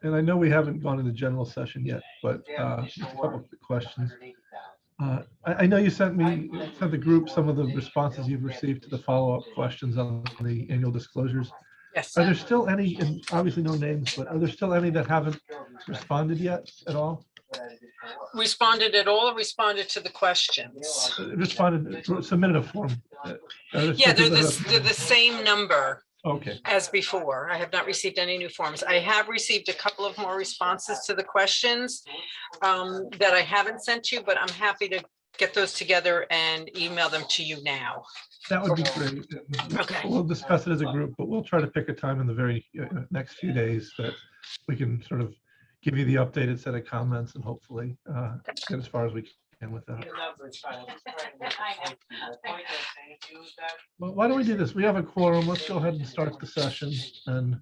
And I know we haven't gone into general session yet, but just a couple of quick questions. I know you sent the group some of the responses you've received to the follow-up questions on the annual disclosures. Yes. Are there still any, and obviously no names, but are there still any that haven't responded yet at all? Responded at all or responded to the questions? Responded, submitted a form. Yeah, they're the same number Okay, as before. I have not received any new forms. I have received a couple of more responses to the questions that I haven't sent you, but I'm happy to get those together and email them to you now. that would be great. Okay. We'll discuss it as a group, but we'll try to pick a time in the very next few days that we can sort of give you the updated set of comments and hopefully get as far as we can with that. Well, why don't we do this? We have a quorum. Let's go ahead and start the session and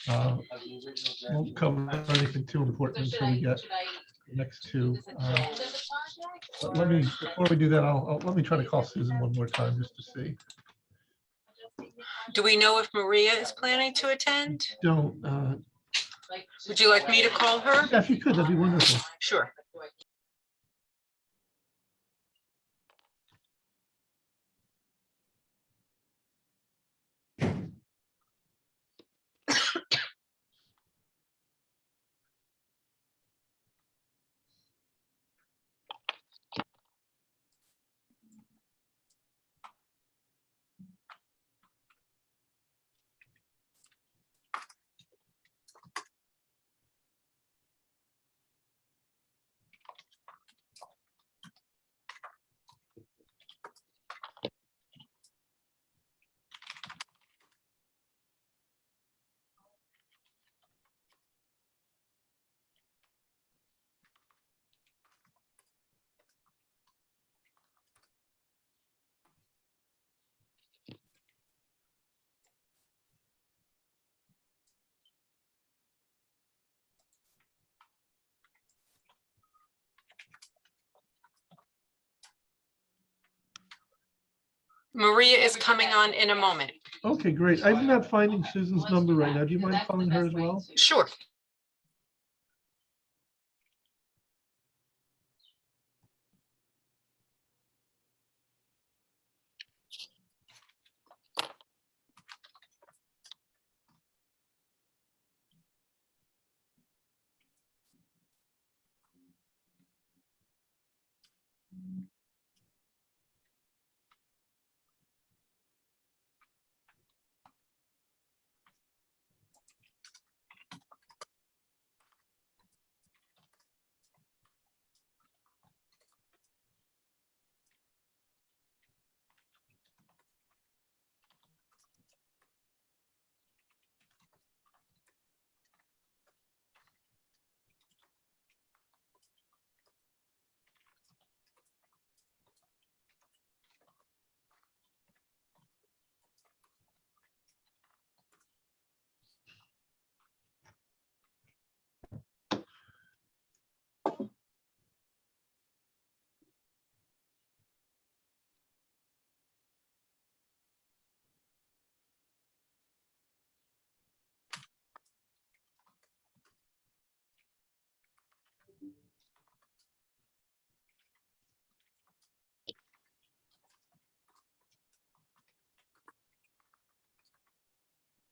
won't cover anything too important until we get the next two. But let me, before we do that, let me try to call Susan one more time just to see. Do we know if Maria is planning to attend? Don't, Would you like me to call her? yeah, if you could, that'd be wonderful. Sure. Maria is coming on in a moment. Okay, great. I'm not finding Susan's number right now. Do you mind calling her as well? Sure.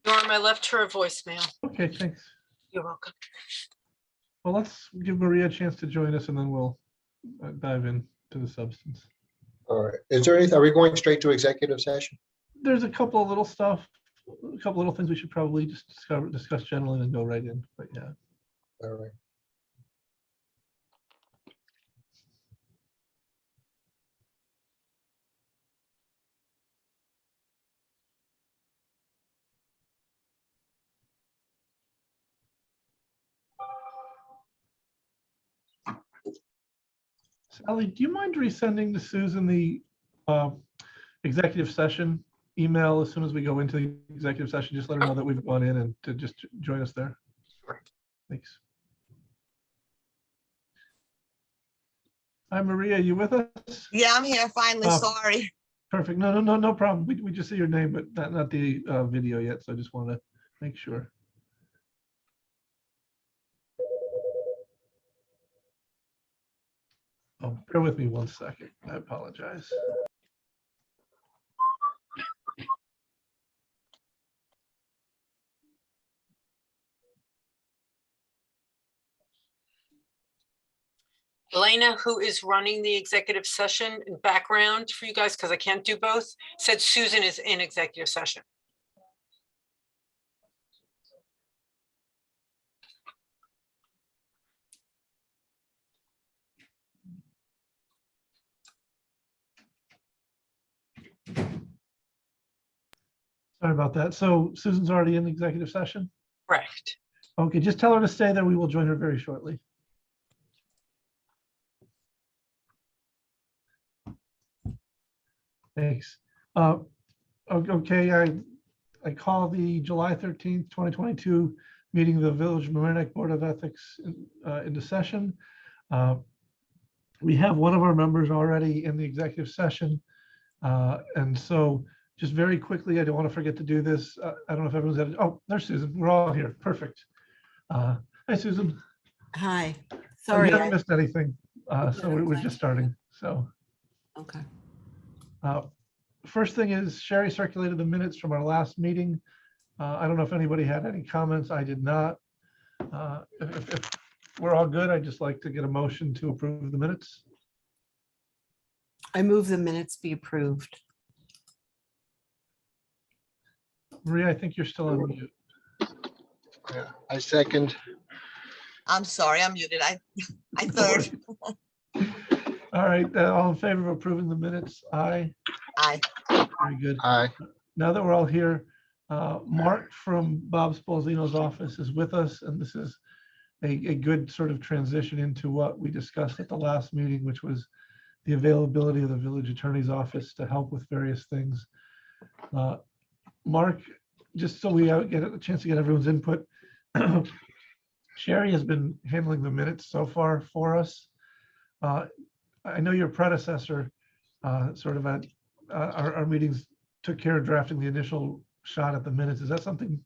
Norm, I left her a voicemail. Okay, thanks. You're welcome. Well, let's give Maria a chance to join us and then we'll dive into the substance. All right. Is there anything, are we going straight to executive session? There's a couple of little stuff, a couple little things we should probably just discuss generally and then go right in, but yeah. All right. Sally, do you mind resending to Susan the executive session email as soon as we go into the executive session? Just let her know that we've gone in and to just join us there. Sure. Thanks. Hi, Maria, you with us? Yeah, I'm here finally. Oh. Sorry. Perfect. No problem. We just see your name, but not the video yet. So I just want to make sure. Oh, bear with me 1 second. I apologize. Elena, who is running the executive session in background for you guys, because I can't do both, said Susan is in executive session. Sorry about that. So Susan's already in executive session? Correct. Okay, just tell her to stay there. We will join her very shortly. Thanks. Okay, I call the July 13th, 2022 meeting of the Village of Mamaroneck Board of Ethics into session. We have one of our members already in the executive session. And so just very quickly, I don't want to forget to do this. I don't know if everyone's had, oh, there's Susan. We're all here. Perfect. Hi, Susan. Hi, You sorry. haven't missed anything. So we're just starting. So Okay. first thing is Sherry circulated the minutes from our last meeting. I don't know if anybody had any comments. I did not. If we're all good, I'd just like to get a motion to approve the minutes. I move the minutes be approved. Maria, I think you're still on mute. Yeah, I second. I'm sorry, I'm muted. I third. All right, all in favor of approving the minutes? Aye. Aye. Very good. Aye. Now that we're all here, Mark from Bob Spolzino's office is with us, and this is a good sort of transition into what we discussed at the last meeting, which was the availability of the village attorney's office to help with various things. Mark, just so we get a chance to get everyone's input, Sherry has been handling the minutes so far for us. I know your predecessor sort of at our meetings took care of drafting the initial shot at the minutes. Is that something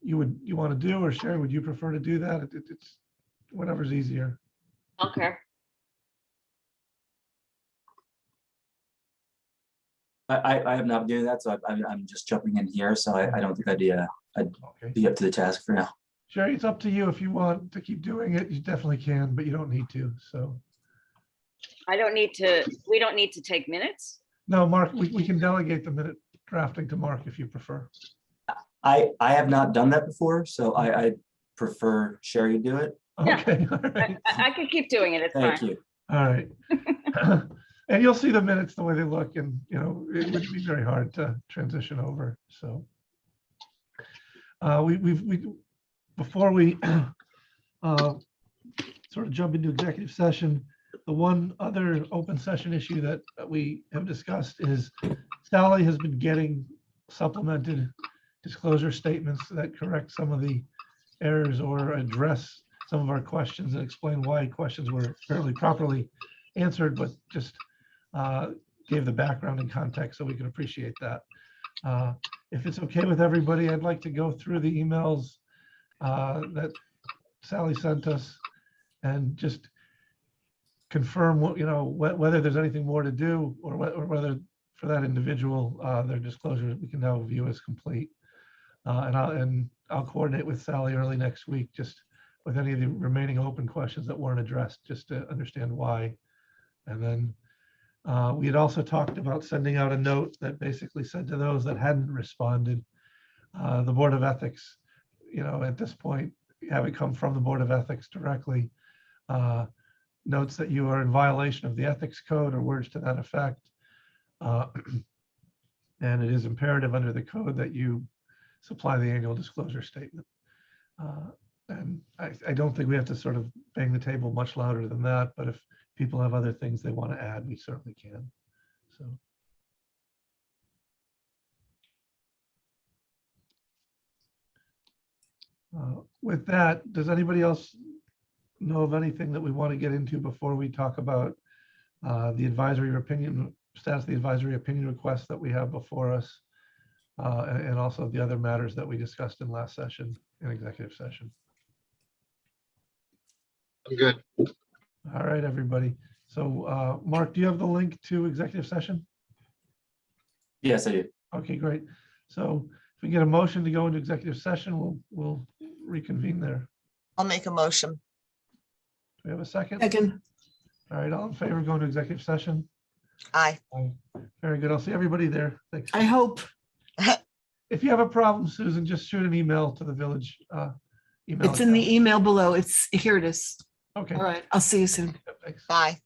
you want to do, or Sherry, would you prefer to do that? It's whatever's easier. Okay. I have not been doing that, so I'm just jumping in here. So I don't think I'd Okay. be up to the task for now. Sherry, it's up to you. If you want to keep doing it, you definitely can, but you don't need to. So I don't need to, we don't need to take minutes. no, Mark, we can delegate the minute drafting to Mark if you prefer. I have not done that before, so I prefer Sherry to do it. Yeah. Okay, all right. I can keep doing it. It's Thank fine. you. All right. And you'll see the minutes the way they look, and it would be very hard to transition over. So before we sort of jump into executive session, the one other open session issue that we have discussed is Sally has been getting supplemented disclosure statements that correct some of the errors or address some of our questions and explain why questions were fairly properly answered, but just gave the background and context so we can appreciate that. If it's okay with everybody, I'd like to go through the emails that Sally sent us and just confirm what, whether there's anything more to do or whether for that individual, their disclosure we can now view as complete. And I'll coordinate with Sally early next week, just with any of the remaining open questions that weren't addressed, just to understand why. And then we had also talked about sending out a note that basically said to those that hadn't responded, the Board of Ethics, at this point, have it come from the Board of Ethics directly, notes that you are in violation of the ethics code or words to that effect. And it is imperative under the code that you supply the annual disclosure statement. And I don't think we have to sort of bang the table much louder than that, but if people have other things they want to add, we certainly can. So. With that, does anybody else know of anything that we want to get into before we talk about the advisory opinion status of the advisory opinion request that we have before us, and also the other matters that we discussed in last session, in executive session. I'm good. All right, everybody. So, Mark, do you have the link to executive session? Yes, I do. Okay, great. So if we get a motion to go into executive session, we'll reconvene there. I'll make a motion. Do we have a second? Second, All right, all in favor of going to executive session? Aye. Very good. I'll see everybody there. Thanks. I hope. If you have a problem, Susan, just shoot an email to the village. Email It's in the account. email below. Here it is. Okay. All right. I'll see you soon. Thanks. Bye.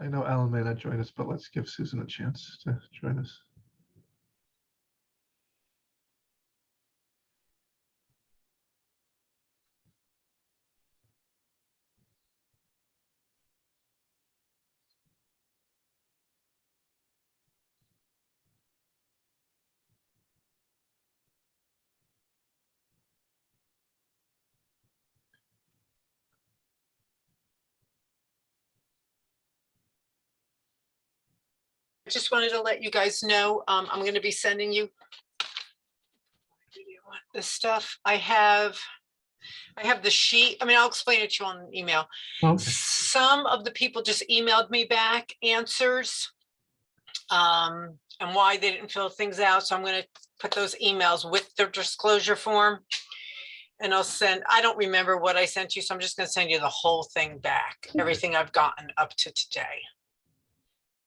I know Alan may not join us, but let's give Susan a chance to join us. I just wanted to let you guys know, I'm gonna be sending you this stuff. I have the sheet. I mean, I'll explain it to you on email. Okay. Some of the people just emailed me back answers and why they didn't fill things out. So I'm going to put those emails with the disclosure form. And I'll send, I don't remember what I sent you, so I'm just going to send you the whole thing back, everything I've gotten up to today.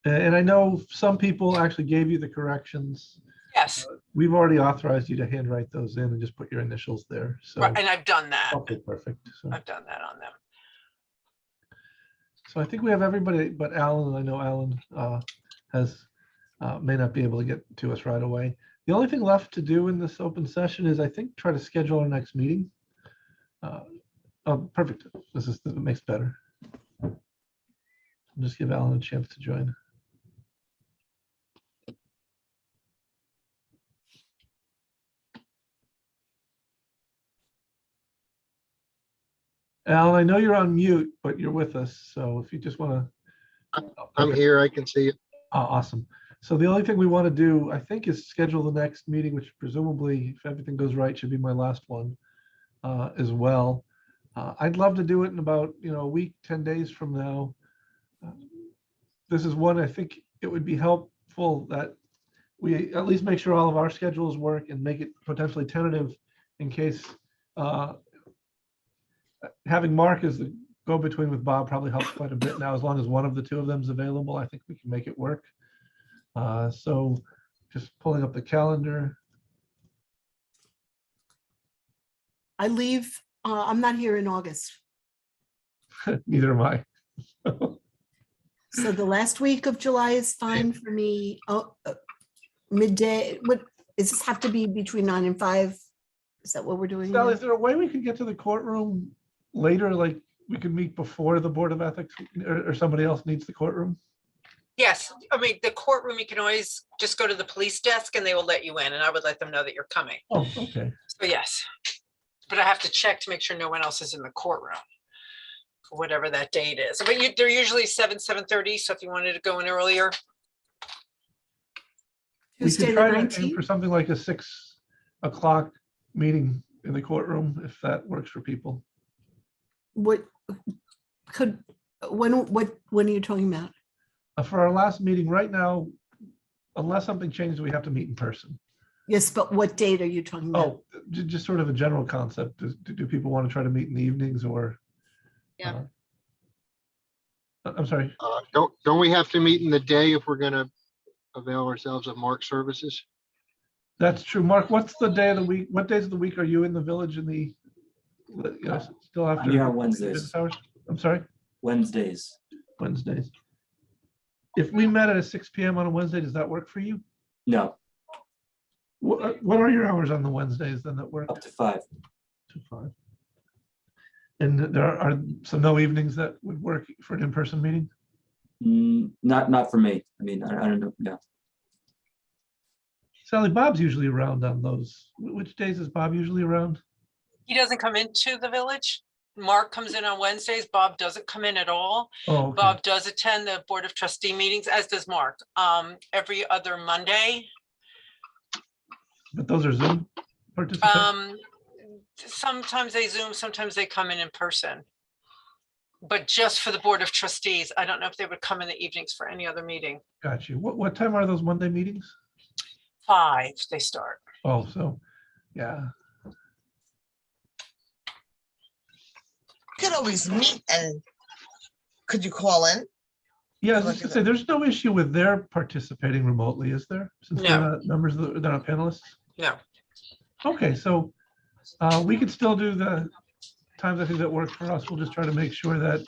And I know some people actually gave you the corrections. Yes, We've already authorized you to handwrite those in and just put your initials there. So, right, and I've done that. okay, perfect. So, I've done that on them. so I think we have everybody but Alan. I know Alan may not be able to get to us right away. The only thing left to do in this open session is, I think, try to schedule our next meeting. Oh, perfect. That makes better. I'll just give Alan a chance to join. Alan, I know you're on mute, but you're with us. So if you just want to. I'm here. I can see you. Awesome. So the only thing we want to do, I think, is schedule the next meeting, which presumably, if everything goes right, should be my last one as well. I'd love to do it in about, a week, 10 days from now. This is one, I think it would be helpful that we at least make sure all of our schedules work and make it potentially tentative in case having Mark as the go-between with Bob probably helps quite a bit now. As long as one of the two of them is available, I think we can make it work. So just pulling up the calendar. I leave, I'm not here in August. Neither am I. So the last week of July is fine for me. Oh, midday, does this have to be between 9 and 5? Is that what we're doing? Sally, now? is there a way we could get to the courtroom later? Like we could meet before the Board of Ethics or somebody else needs the courtroom? Yes, I mean, the courtroom, you can always just go to the police desk and they will let you in, and I would let them know that you're coming. Oh, okay. So yes, but I have to check to make sure no one else is in the courtroom for whatever that date is. But they're usually 7:30. So if you wanted to go in earlier, We Tuesday could the try to aim 19th? for something like a 6 o'clock meeting in the courtroom, if that works for people. When are you talking about? For our last meeting right now, unless something changes, we have to meet in person. Yes, but what date are you talking about? Oh, just sort of a general concept. Do people want to try to meet in the evenings or? Yeah. I'm sorry. Don't we have to meet in the day if we're going to avail ourselves of Mark's services? That's true. Mark, what's the day of the week? What days of the week are you in the village in the, still after? I'm here on Wednesdays. business hours? I'm sorry, Wednesdays. Wednesdays. If we met at 6 p.m. on a Wednesday, does that work for you? No, What are your hours on the Wednesdays then that work? up to 5. To 5. And there are no evenings that would work for an in-person meeting? Not for me. I mean, I don't know. Yeah. Sally, Bob's usually around on those. Which days is Bob usually around? he doesn't come into the village. Mark comes in on Wednesdays. Bob doesn't come in at all. Oh, okay. Bob does attend the Board of Trustee meetings, as does Mark, every other Monday. But those are Zoom participants? Sometimes they Zoom, sometimes they come in person. But just for the Board of Trustees, I don't know if they would come in the evenings for any other meeting. Got you. What time are those Monday meetings? 5, they start. Oh, so, yeah. You could always meet and could you call in? Yeah, I was just gonna say, there's no issue with their participating remotely, is there? Since they're No. not members, they're not panelists? No. Okay, so we could still do the times I think that work for us. We'll just try to make sure that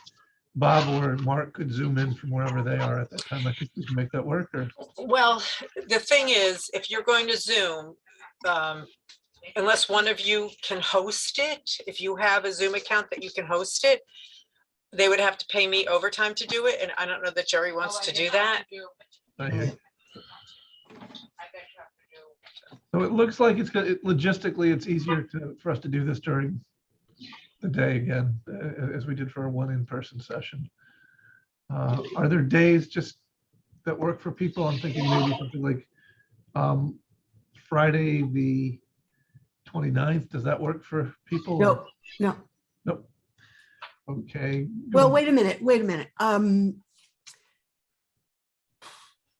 Bob or Mark could zoom in from wherever they are at that time. I think we can make that work, or, Well, the thing is, if you're going to Zoom, unless one of you can host it, if you have a Zoom account that you can host it, they would have to pay me overtime to do it, and I don't know that Jerry wants to do that. So it looks like it's good. Logistically, it's easier for us to do this during the day again, as we did for our one in-person session. Are there days just that work for people? I'm thinking maybe something like Friday, the 29th. Does that work for people? No, no. Nope. Okay. Well, wait a minute.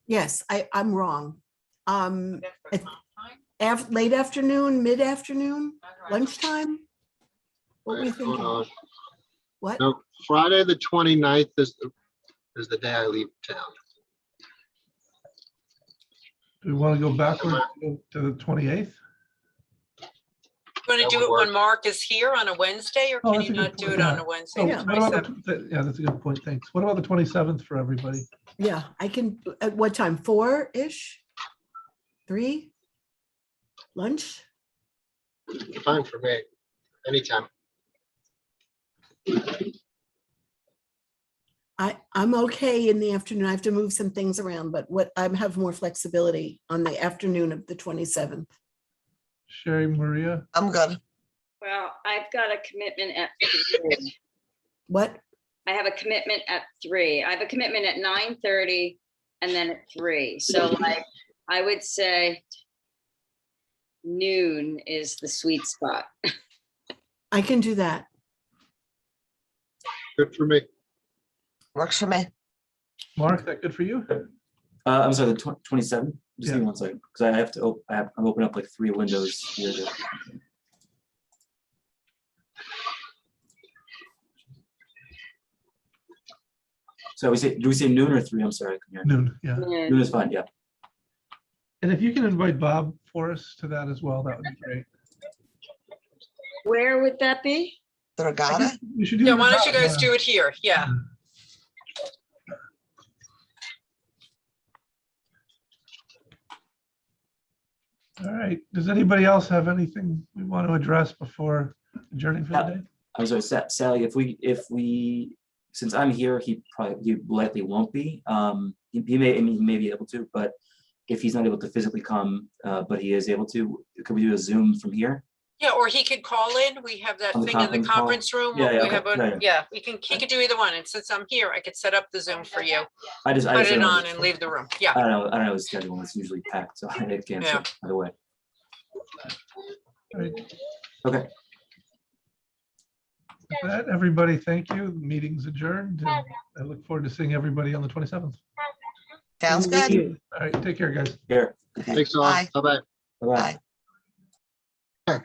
Yes, I'm wrong. Late afternoon, mid-afternoon, lunchtime? What were you Hold thinking? on. What? No, Friday, the 29th is the day I leave town. Do we want to go backwards to the 28th? You want That to do would it when work. Mark is here on a Wednesday, or Oh, can that's you a good not do point, it on yeah. a Wednesday? So the what about 27th? yeah, that's a good point. Thanks. What about the 27th for everybody? Yeah, I can, at what time? 4-ish? 3? Lunch? Fine for me, anytime. I'm okay in the afternoon. I have to move some things around, but I have more flexibility on the afternoon of the 27th. Sherry, Maria? I'm good. Well, I've got a commitment at 3. What? I have a commitment at 3. I have a commitment at 9:30 and then at 3. So like, I would say noon is the sweet spot. I can do that. Good for me. Works for me. Mark, that good for you? I'm sorry, the 27th? Just give me Yeah. 1 second, because I have to, I'm opening up like 3 windows here. So do we say noon or 3? I'm sorry, I couldn't hear. Noon, yeah. Noon is fine, yeah. And if you can invite Bob for us to that as well, that would be great. Where would that be? The regatta? We should do. Yeah, the why don't you regatta, guys do it here? Yeah. All right. Does anybody else have anything we want to address before adjourning for the day? I'm sorry, Sally, if we, since I'm here, he likely won't be. He may be able to, but if he's not able to physically come, but he is able to, could we do a Zoom from here? Yeah, or he could call in. We have that On the thing in the conference call? conference room. Yeah, where yeah, we okay. have Yeah, yeah. Yeah, he could do either one. And since I'm here, I could set up the Zoom for you, I put just it don't know. on and leave the room. Yeah. I don't know his schedule. It's usually packed, so I can't Yeah. either way. All right. Okay. With that, everybody, thank you. The meeting's adjourned. And I look forward to seeing everybody on the 27th. Sounds Thank good. you. All right, take care, guys. Here. Thanks all. Bye. Bye-bye. Bye-bye. Bye.